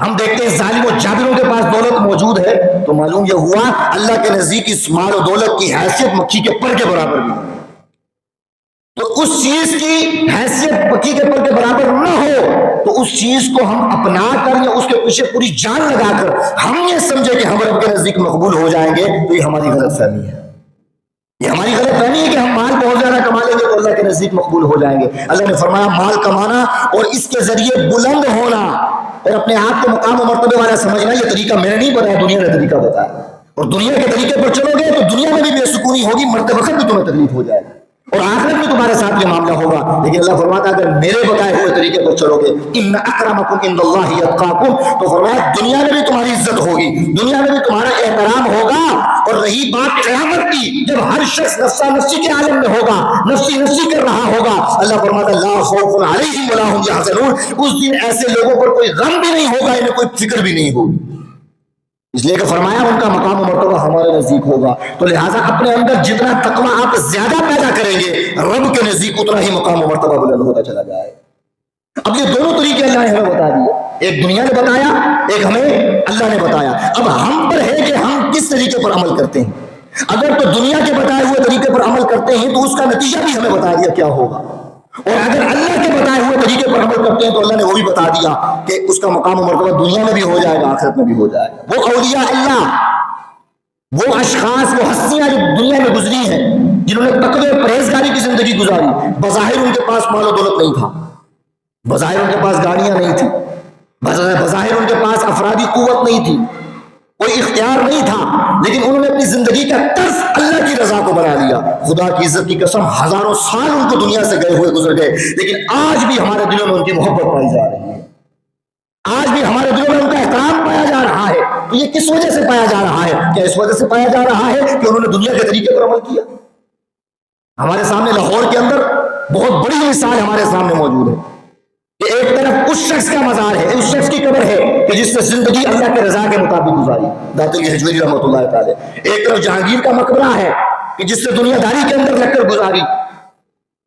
ہم دیکھتے ہیں ظالم و جابروں کے پاس دولت موجود ہے، تو معلوم یہ ہوا اللہ کے نزدیک اس مال و دولت کی حیثیت مکھی کے پر کے برابر بھی ہے۔ تو اس چیز کی حیثیت مکھی کے پر کے برابر نہ ہو تو اس چیز کو ہم اپنا کر یا اس کے پیچھے پوری جان لگا کر ہم یہ سمجھے کہ ہم رب کے نزدیک مقبول ہو جائیں گے، تو یہ ہماری غلط فہمی ہے۔ یہ ہماری غلط فہمی ہے کہ ہم مال بہت زیادہ کما لیں گے تو اللہ کے نزدیک مقبول ہو جائیں گے۔ اللہ نے فرمایا مال کمانا اور اس کے ذریعے بلند ہونا اور اپنے آپ کو مقام و مرتبے والا سمجھنا یہ طریقہ میں نے نہیں بتایا، دنیا نے طریقہ بتایا، اور دنیا کے طریقے پر چلو گے تو دنیا میں بھی بے سکونی ہوگی، مرتے وقت بھی تمہیں تکلیف ہو جائے گی۔ اور آخرت میں تمہارے ساتھ یہ معاملہ ہوگا. لیکن اللہ فرماتا ہے اگر میرے بتائے ہوئے طریقے پر چلو گے ان اکرمکم عند اللہ اتقاکم، تو فرمایا دنیا میں بھی تمہاری عزت ہوگی، دنیا میں بھی تمہارا احترام ہوگا. اور رہی بات قیامت کی، جب ہر شخص نفسا نفسی کے عالم میں ہوگا، نفسی نفسی کر رہا ہوگا، اللہ فرماتا ہے لا خوف علیہم ولا هم یحزنون، اس دن ایسے لوگوں پر کوئی غم بھی نہیں ہوگا، انہیں کوئی فکر بھی نہیں ہوگی. اس لیے کہ فرمایا ان کا مقام و مرتبہ ہمارے نزدیک ہوگا. تو لہٰذا اپنے اندر جتنا تقویٰ آپ زیادہ پیدا کریں گے، رب کے نزدیک اتنا ہی مقام و مرتبہ بلند ہوتا چلا جائے. اب یہ دونوں طریقے اللہ نے ہمیں بتا دیے، ایک دنیا نے بتایا، ایک ہمیں اللہ نے بتایا. اب ہم پر ہے کہ ہم کس طریقے پر عمل کرتے ہیں. اگر تو دنیا کے بتائے ہوئے طریقے پر عمل کرتے ہیں تو اس کا نتیجہ بھی ہمیں بتا دیا کیا ہوگا، اور اگر اللہ کے بتائے ہوئے طریقے پر عمل کرتے ہیں تو اللہ نے وہ بھی بتا دیا کہ اس کا مقام و مرتبہ دنیا میں بھی ہو جائے گا، آخرت میں بھی ہو جائے گا. وہ اولیاء اللہ، وہ اشخاص، وہ ہستیاں جو دنیا میں گزری ہیں، جنہوں نے تقوی پرہیزگاری کی زندگی گزاری، بظاہر ان کے پاس مال و دولت نہیں تھا، بظاہر ان کے پاس گاڑیاں نہیں تھی، بظاہر ان کے پاس افرادی قوت نہیں تھی، کوئی اختیار نہیں تھا، لیکن انہوں نے اپنی زندگی کا طرز اللہ کی رضا کو بنا لیا. خدا کی عزت کی قسم ہزاروں سال ان کو دنیا سے گئے ہوئے گزر گئے، لیکن آج بھی ہمارے دلوں میں ان کی محبت پائی جا رہی ہے، آج بھی ہمارے دلوں میں ان کا احترام پایا جا رہا ہے. تو یہ کس وجہ سے پایا جا رہا ہے؟ کیا اس وجہ سے پایا جا رہا ہے کہ انہوں نے دنیا کے طریقے پر عمل کیا؟ ہمارے سامنے لاہور کے اندر بہت بڑی مثال ہمارے سامنے موجود ہے کہ ایک طرف اس شخص کا مزار ہے، اس شخص کی قبر ہے کہ جس نے زندگی اللہ کے رضا کے مطابق گزاری، داتگی حجویری رحمۃ اللہ تعالی. ایک طرف جہانگیر کا مقبرہ ہے کہ جس نے دنیا داری کے اندر لگ کر گزاری،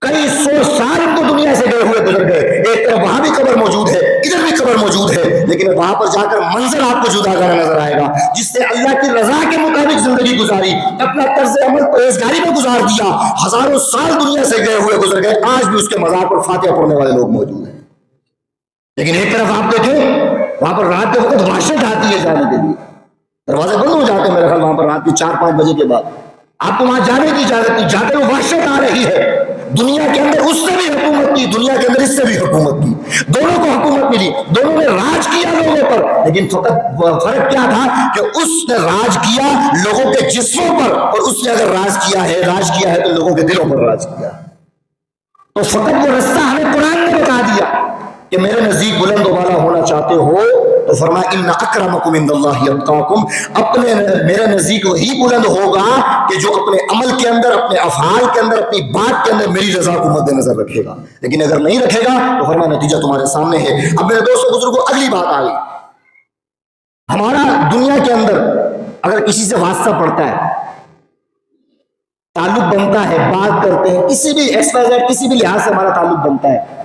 کئی سو سال ان کو دنیا سے گئے ہوئے گزر گئے. ایک طرف وہاں بھی قبر موجود ہے، ادھر بھی قبر موجود ہے، لیکن وہاں پر جا کر منظر آپ کو جدا کرنا نظر آئے گا. جس نے اللہ کی رضا کے مطابق زندگی گزاری، اپنا طرز عمل پرہیزگاری میں گزار دیا، ہزاروں سال دنیا سے گئے ہوئے گزر گئے، آج بھی اس کے مزار پر فاتحہ پڑھنے والے لوگ موجود ہیں. لیکن ایک طرف آپ دیکھیں وہاں پر رات کے وقت وحشت آتی ہے جانے کے لیے، دروازے بند ہو جاتے ہیں میرے خیال وہاں پر رات کی 4-5 بجے کے بعد، آپ کو وہاں جانے کی اجازت نہیں، جاتے ہوئے وحشت آ رہی ہے. دنیا کے اندر اس سے بھی حکومت کی، دنیا کے اندر اس سے بھی حکومت کی، دونوں کو حکومت ملی، دونوں نے راج کیا لوگوں پر، لیکن فقط فرق کیا تھا کہ اس نے راج کیا لوگوں کے جسموں پر، اور اس نے اگر راج کیا ہے تو لوگوں کے دلوں پر راج کیا. تو فقط وہ رستہ ہمیں قرآن نے بتا دیا کہ میرے نزدیک بلند و بالا ہونا چاہتے ہو تو فرمایا ان اکرمکم عند اللہ اتقاکم، اپنے میرے نزدیک وہی بلند ہوگا کہ جو اپنے عمل کے اندر، اپنے افعال کے اندر، اپنی بات کے اندر میری رضا کو مد نظر رکھے گا. لیکن اگر نہیں رکھے گا تو فرمایا نتیجہ تمہارے سامنے ہے. اب میرے دوستوں بزرگوں اگلی بات آ گئی. ہمارا دنیا کے اندر اگر کسی سے واسطہ پڑتا ہے، تعلق بنتا ہے، بات کرتے ہیں، کسی بھی کسی بھی لحاظ سے ہمارا تعلق بنتا ہے،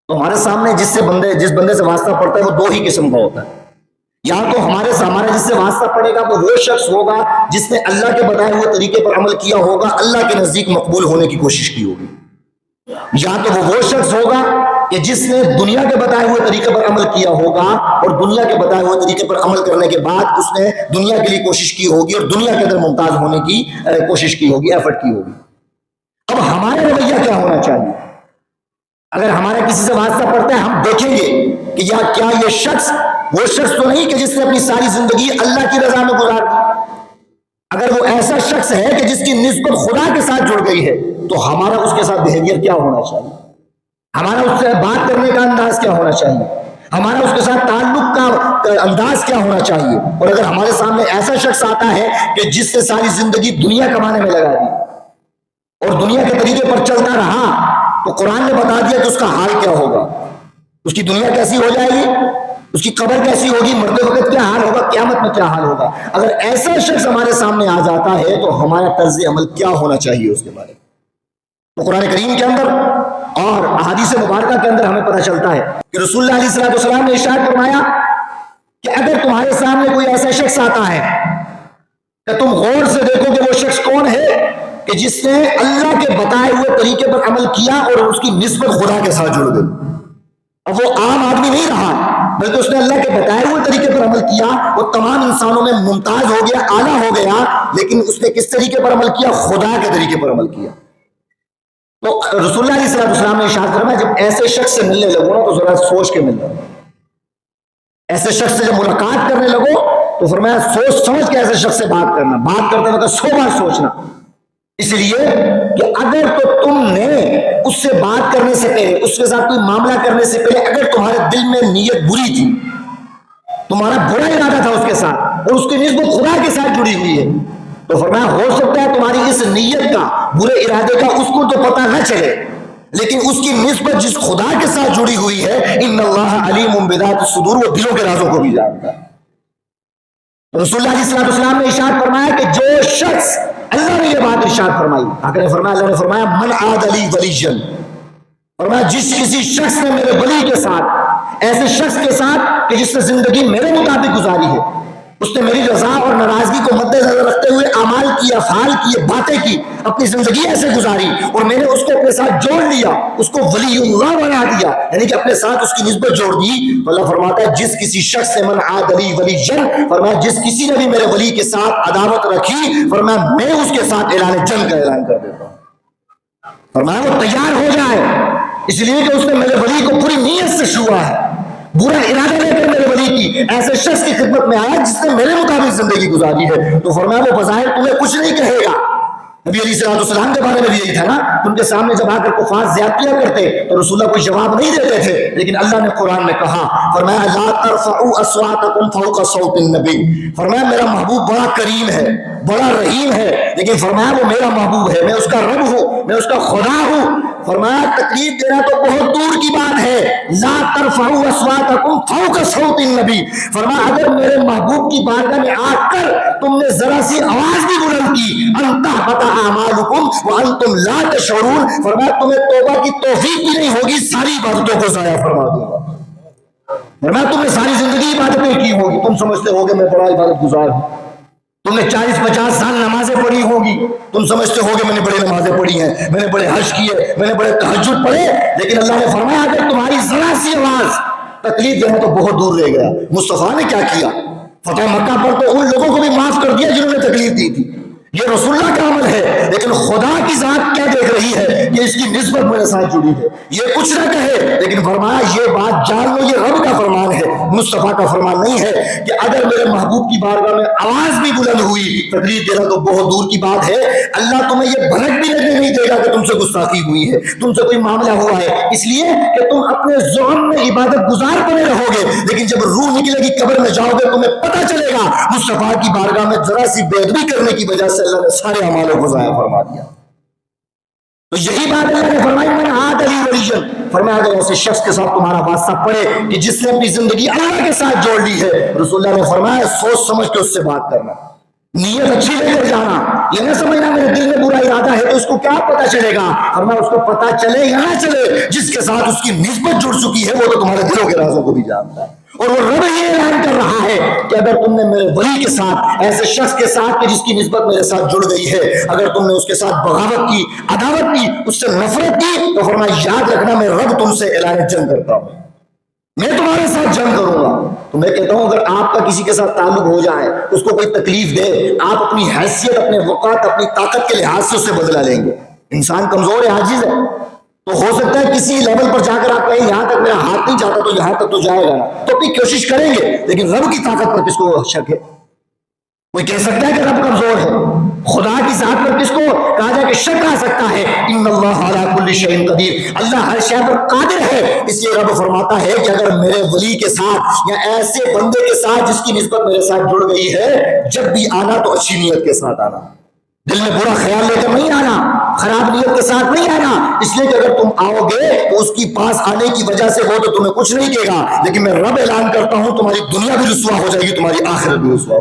تو ہمارے سامنے جس بندے سے واسطہ پڑتا ہے وہ دو ہی قسم کا ہوتا ہے. یا تو ہمارا جس سے واسطہ پڑے گا وہ شخص ہوگا جس نے اللہ کے بتائے ہوئے طریقے پر عمل کیا ہوگا، اللہ کے نزدیک مقبول ہونے کی کوشش کی ہوگی. یا تو وہ شخص ہوگا کہ جس نے دنیا کے بتائے ہوئے طریقے پر عمل کیا ہوگا، اور دنیا کے بتائے ہوئے طریقے پر عمل کرنے کے بعد اس نے دنیا کے لیے کوشش کی ہوگی اور دنیا کے اندر ممتاز ہونے کی کوشش کی ہوگی، ایفرٹ کی ہوگی. اب ہمارا رویہ کیا ہونا چاہیے؟ اگر ہمارا کسی سے واسطہ پڑتا ہے، ہم دیکھیں گے کہ کیا یہ شخص وہ شخص تو نہیں کہ جس نے اپنی ساری زندگی اللہ کی رضا میں گزار دی. اگر وہ ایسا شخص ہے کہ جس کی نسبت خدا کے ساتھ جڑ گئی ہے تو ہمارا اس کے ساتھ بہیویئر کیا ہونا چاہیے، ہمارا اس سے بات کرنے کا انداز کیا ہونا چاہیے، ہمارا اس کے ساتھ تعلق کا انداز کیا ہونا چاہیے. اور اگر ہمارے سامنے ایسا شخص آتا ہے کہ جس نے ساری زندگی دنیا کمانے میں لگا دی اور دنیا کے طریقے پر چلتا رہا، تو قرآن نے بتا دیا کہ اس کا حال کیا ہوگا، اس کی دنیا کیسی ہو جائے گی، اس کی قبر کیسی ہوگی، مرتے وقت کیا حال ہوگا، قیامت میں کیا حال ہوگا. اگر ایسا شخص ہمارے سامنے آ جاتا ہے تو ہمارا طرز عمل کیا ہونا چاہیے اس کے بارے میں. تو قرآن کریم کے اندر اور احادیث مبارکہ کے اندر ہمیں پتہ چلتا ہے کہ رسول اللہ علیہ السلام نے ارشاد فرمایا کہ اگر تمہارے سامنے کوئی ایسا شخص آتا ہے کہ تم غور سے دیکھو کہ وہ شخص کون ہے کہ جس نے اللہ کے بتائے ہوئے طریقے پر عمل کیا اور اس کی نسبت خدا کے ساتھ جڑ گئی. اب وہ عام آدمی نہیں رہا بلکہ اس نے اللہ کے بتائے ہوئے طریقے پر عمل کیا، وہ تمام انسانوں میں ممتاز ہو گیا، اعلیٰ ہو گیا، لیکن اس نے کس طریقے پر عمل کیا؟ خدا کے طریقے پر عمل کیا. تو رسول اللہ علیہ السلام نے ارشاد فرمایا جب ایسے شخص سے ملنے لگو نا تو ذرا سوچ کے ملنا. ایسے شخص سے جب ملاقات کرنے لگو تو فرمایا سوچ سمجھ کے ایسے شخص سے بات کرنا، بات کرتے وقت 100 بار سوچنا اس لیے کہ اگر تو تم نے اس سے بات کرنے سے پہلے، اس کے ساتھ کوئی معاملہ کرنے سے پہلے اگر تمہارے دل میں نیت بری تھی، تمہارا برا ارادہ تھا اس کے ساتھ، اور اس کی نسبت خدا کے ساتھ جڑی ہوئی ہے، تو فرمایا ہو سکتا ہے تمہاری اس نیت کا، برے ارادے کا اس کو تو پتہ نہ چلے، لیکن اس کی نسبت جس خدا کے ساتھ جڑی ہوئی ہے، ان اللہ علیم بذات الصدور، وہ دلوں کے رازوں کو بھی جانتا ہے۔ رسول اللہ علیہ السلام نے ارشاد فرمایا کہ جو شخص، اللہ نے یہ بات ارشاد فرمائی، اللہ نے فرمایا من عاد لی ولیًا، فرمایا جس کسی شخص نے میرے ولی کے ساتھ، ایسے شخص کے ساتھ کہ جس نے زندگی میرے مطابق گزاری ہے، اس نے میری رضا اور ناراضگی کو مد نظر رکھتے ہوئے اعمال کی، افعال کی، باتیں کی، اپنی زندگی ایسے گزاری، اور میں نے اس کو اپنے ساتھ جوڑ لیا، اس کو ولی اللہ بنا دیا، یعنی کہ اپنے ساتھ اس کی نسبت جوڑ دی، تو اللہ فرماتا ہے جس کسی شخص سے من عاد لی ولیًا، فرمایا جس کسی نے بھی میرے ولی کے ساتھ عداوت رکھی، فرمایا میں اس کے ساتھ اعلان جنگ کا اعلان کر دیتا ہوں، فرمایا وہ تیار ہو جائے، اس لیے کہ اس نے میرے ولی کو پوری نیت سے چھوا ہے، برا ارادہ لے کر میرے ولی کی ایسے شخص کی خدمت میں آیا جس نے میرے مطابق زندگی گزاری ہے، تو فرمایا وہ بظاہر تمہیں کچھ نہیں کہے گا۔ نبی علیہ السلام کے بارے میں بھی یہی تھا نا، ان کے سامنے جب آ کر کفار زیادتیاں کرتے تو رسول اللہ کوئی جواب نہیں دیتے تھے، لیکن اللہ نے قرآن میں کہا، فرمایا لا ترفعوا اصواتکم فوق صوت النبی، فرمایا میرا محبوب بڑا کریم ہے، بڑا رحیم ہے، لیکن فرمایا وہ میرا محبوب ہے، میں اس کا رب ہوں، میں اس کا خدا ہوں، فرمایا تکلیف دینا تو بہت دور کی بات ہے، لا ترفعوا اصواتکم فوق صوت النبی، فرمایا اگر میرے محبوب کی بارگاہ میں آ کر تم نے ذرا سی آواز بھی بلند کی، ان تحبط اعمالکم وانتم لا تشعرون، فرمایا تمہیں توبہ کی توفیق بھی نہیں ہوگی، ساری عبادتوں کو ضائع فرما دوں گا، فرمایا تم نے ساری زندگی عبادتیں کی ہوگی، تم سمجھتے ہوگے میں بڑا عبادت گزار ہوں، تم نے 40-50 سال نمازیں پڑھی ہوگی، تم سمجھتے ہوگے میں نے بڑے نمازیں پڑھی ہیں، میں نے بڑے حج کیے، میں نے بڑے تہجد پڑھے، لیکن اللہ نے فرمایا اگر تمہاری ذرا سی آواز تکلیف دینا تو بہت دور رہ گیا۔ مصطفیٰ نے کیا کیا؟ فتح مکہ پر تو ان لوگوں کو بھی معاف کر دیا جنہوں نے تکلیف دی تھی، یہ رسول اللہ کا عمل ہے، لیکن خدا کی ذات کیا دیکھ رہی ہے کہ اس کی نسبت میرے ساتھ جڑی ہے، یہ کچھ نہ کہے، لیکن فرمایا یہ بات جان لو یہ رب کا فرمان ہے، مصطفیٰ کا فرمان نہیں ہے کہ اگر میرے محبوب کی بارگاہ میں آواز بھی بلند ہوئی تکلیف دینا تو بہت دور کی بات ہے، اللہ تمہیں یہ بھنک بھی لگنے نہیں دے گا کہ تم سے گستاخی ہوئی ہے، تم سے کوئی معاملہ ہوا ہے، اس لیے کہ تم اپنے ذہن میں عبادت گزار بنے رہو گے، لیکن جب روح نکلے گی قبر میں جاؤ گے تمہیں پتہ چلے گا مصطفیٰ کی بارگاہ میں ذرا سی بے ادبی کرنے کی وجہ سے اللہ نے سارے اعمالوں کو ضائع فرما دیا۔ تو یہی بات اللہ نے فرمائی من عاد لی ولیًا، فرمایا اگر ایسے شخص کے ساتھ تمہارا واسطہ پڑے کہ جس نے اپنی زندگی اللہ کے ساتھ جوڑ لی ہے، رسول اللہ نے فرمایا سوچ سمجھ کے اس سے بات کرنا، نیت اچھی لے کر جانا، یہ نہ سمجھنا میرے دل میں برا ارادہ ہے تو اس کو کیا پتا چلے گا، فرمایا اس کو پتا چلے یا نہ چلے، جس کے ساتھ اس کی نسبت جڑ چکی ہے وہ تو تمہارے دلوں کے رازوں کو بھی جانتا ہے، اور وہ رب یہ اعلان کر رہا ہے کہ اگر تم نے میرے ولی کے ساتھ، ایسے شخص کے ساتھ کہ جس کی نسبت میرے ساتھ جڑ گئی ہے، اگر تم نے اس کے ساتھ بغاوت کی، عداوت کی، اس سے نفرت کی، تو فرمایا یاد رکھنا میں رب تم سے اعلان جنگ کرتا ہوں، میں تمہارے ساتھ جنگ کروں گا۔ تو میں کہتا ہوں اگر آپ کا کسی کے ساتھ تعلق ہو جائے، اس کو کوئی تکلیف دے، آپ اپنی حیثیت، اپنے وقت، اپنی طاقت کے لحاظ سے اس سے بدلہ لیں گے، انسان کمزور ہے، عاجز ہے، تو ہو سکتا ہے کسی لیول پر جا کر آپ کہیں یہاں تک میرا ہاتھ نہیں جاتا تو یہاں تک تو جائے گا، تو اپنی کوشش کریں گے، لیکن رب کی طاقت پر کس کو شک ہے؟ کوئی کہہ سکتا ہے کہ رب کمزور ہے؟ خدا کی ذات پر کس کو کہا جائے کہ شک آ سکتا ہے؟ ان اللہ علی کل شیء قدیر، اللہ ہر شے پر قادر ہے، اس لیے رب فرماتا ہے کہ اگر میرے ولی کے ساتھ یا ایسے بندے کے ساتھ جس کی نسبت میرے ساتھ جڑ گئی ہے، جب بھی آنا تو اچھی نیت کے ساتھ آنا، دل میں برا خیال لے کر نہیں آنا، خراب نیت کے ساتھ نہیں آنا، اس لیے کہ اگر تم آؤ گے تو اس کی پاس آنے کی وجہ سے وہ تو تمہیں کچھ نہیں کہے گا، لیکن میں رب اعلان کرتا ہوں تمہاری دنیا بھی رسوا ہو جائے گی، تمہاری آخرت بھی رسوا ہو